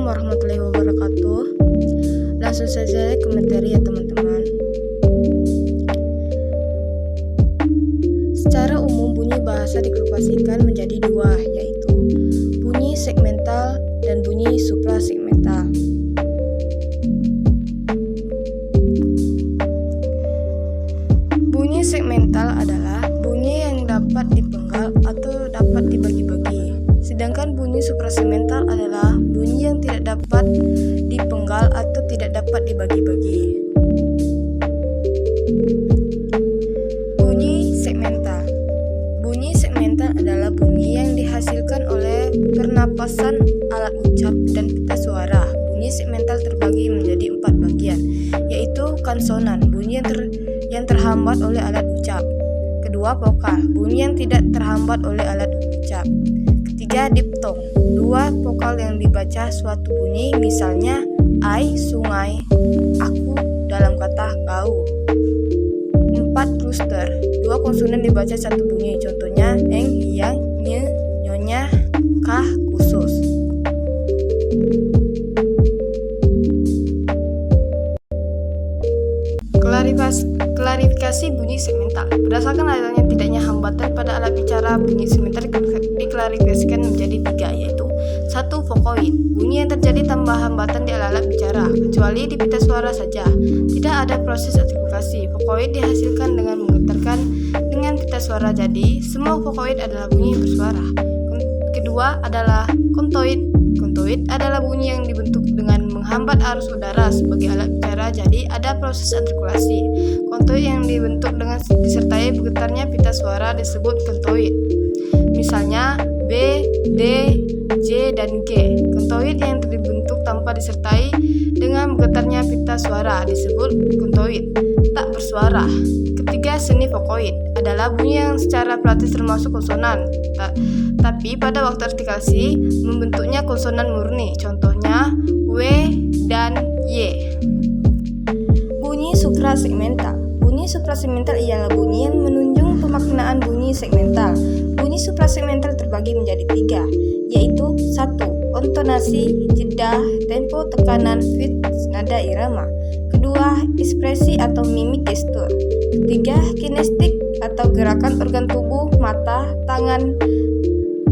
warahmatullahi wabarakatuh. Langsung saja ke materi ya teman-teman. Secara umum bunyi bahasa digrupasikan menjadi dua, yaitu bunyi segmental dan bunyi suprasegmental. Bunyi segmental adalah bunyi yang dapat dipenggal atau dapat dibagi-bagi. Sedangkan bunyi suprasegmental adalah bunyi yang tidak dapat dipenggal atau tidak dapat dibagi-bagi. Bunyi segmental. Bunyi segmental adalah bunyi yang dihasilkan oleh pernapasan alat ucap dan pita suara. Bunyi segmental terbagi menjadi 4 bagian, yaitu konsonan, bunyi yang terhambat oleh alat ucap. Kedua, vokal, bunyi yang tidak terhambat oleh alat ucap. Ketiga, diptong, dua vokal yang dibaca suatu bunyi, misalnya ai, sungai, aku dalam kata kau. 4, kluster, dua konsonan dibaca satu bunyi, contohnya eng, yang, nye, nyonya, kah, khusus. Klarifikasi bunyi segmental. Berdasarkan adanya tidaknya hambatan pada alat bicara, bunyi segmental diklarifikasikan menjadi 3, yaitu 1. Vokoid, bunyi yang terjadi tanpa hambatan di alat bicara, kecuali di pita suara saja. Tidak ada proses artikulasi. Vokoid dihasilkan dengan menggetarkan dengan pita suara, jadi semua vokoid adalah bunyi bersuara. Kedua adalah kontoid. Kontoid adalah bunyi yang dibentuk dengan menghambat arus udara sebagai alat bicara, jadi ada proses artikulasi. Kontoid yang dibentuk dengan disertai bergetarnya pita suara disebut kontoid. Misalnya B, D, J, dan G. Kontoid yang dibentuk tanpa disertai dengan bergetarnya pita suara disebut kontoid tak bersuara. Ketiga, seni vokoid adalah bunyi yang secara praktis termasuk konsonan, tapi pada waktu artikulasi membentuknya konsonan murni, contohnya W dan Y. Bunyi suprasegmental. Bunyi suprasegmental ialah bunyi yang menunjung pemaknaan bunyi segmental. Bunyi suprasegmental terbagi menjadi 3, yaitu 1. Intonasi, jeda, tempo, tekanan, pitch, nada irama. Kedua, ekspresi atau mimik gestur. Ketiga, kinestik atau gerakan organ tubuh, mata, tangan,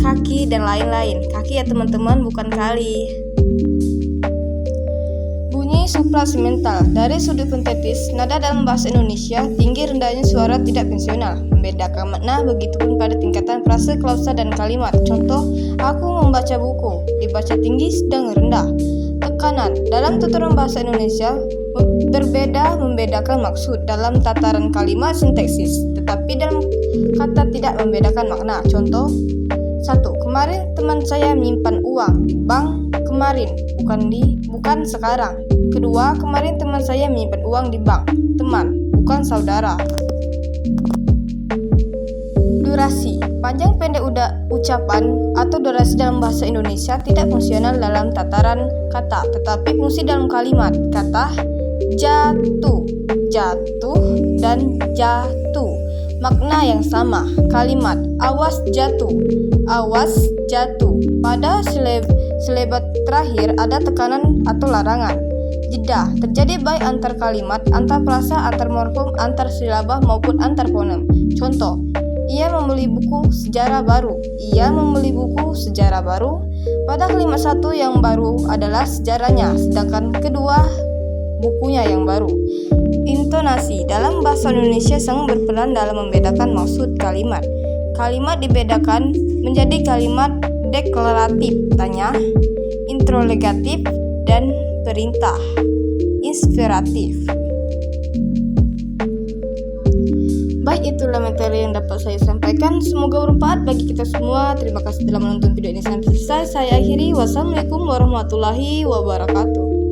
kaki, dan lain-lain. Kaki ya teman-teman, bukan kali. Bunyi suprasegmental. Dari sudut fonetis, nada dalam bahasa Indonesia tinggi rendahnya suara tidak fungsional, membedakan makna, begitupun pada tingkatan frase, klausa, dan kalimat. Contoh, aku membaca buku, dibaca tinggi, sedang, rendah. Tekanan. Dalam tuturan bahasa Indonesia berbeda membedakan maksud dalam tataran kalimat sintaksis, tetapi dalam kata tidak membedakan makna. Contoh, 1. Kemarin teman saya menyimpan uang di bank kemarin, bukan sekarang. Kedua, kemarin teman saya menyimpan uang di bank, teman, bukan saudara. Durasi. Panjang pendek ucapan atau durasi dalam bahasa Indonesia tidak fungsional dalam tataran kata, tetapi fungsi dalam kalimat. Kata jatuh, jatuh, dan jatuh, makna yang sama. Kalimat awas jatuh, awas jatuh. Pada silabat terakhir ada tekanan atau larangan. Jeda terjadi baik antar kalimat, antar frasa, antar morfem, antar silabah maupun antar fonem. Contoh, ia membeli buku sejarah baru. Ia membeli buku sejarah baru. Pada kalimat satu yang baru adalah sejarahnya, sedangkan kedua bukunya yang baru. Intonasi dalam bahasa Indonesia sangat berperan dalam membedakan maksud kalimat. Kalimat dibedakan menjadi kalimat deklaratif, tanya, interrogatif, dan perintah, inspiratif. Baik, itulah materi yang dapat saya sampaikan. Semoga bermanfaat bagi kita semua. Terima kasih telah menonton video ini sampai selesai. Saya akhiri. Wassalamualaikum warahmatullahi wabarakatuh.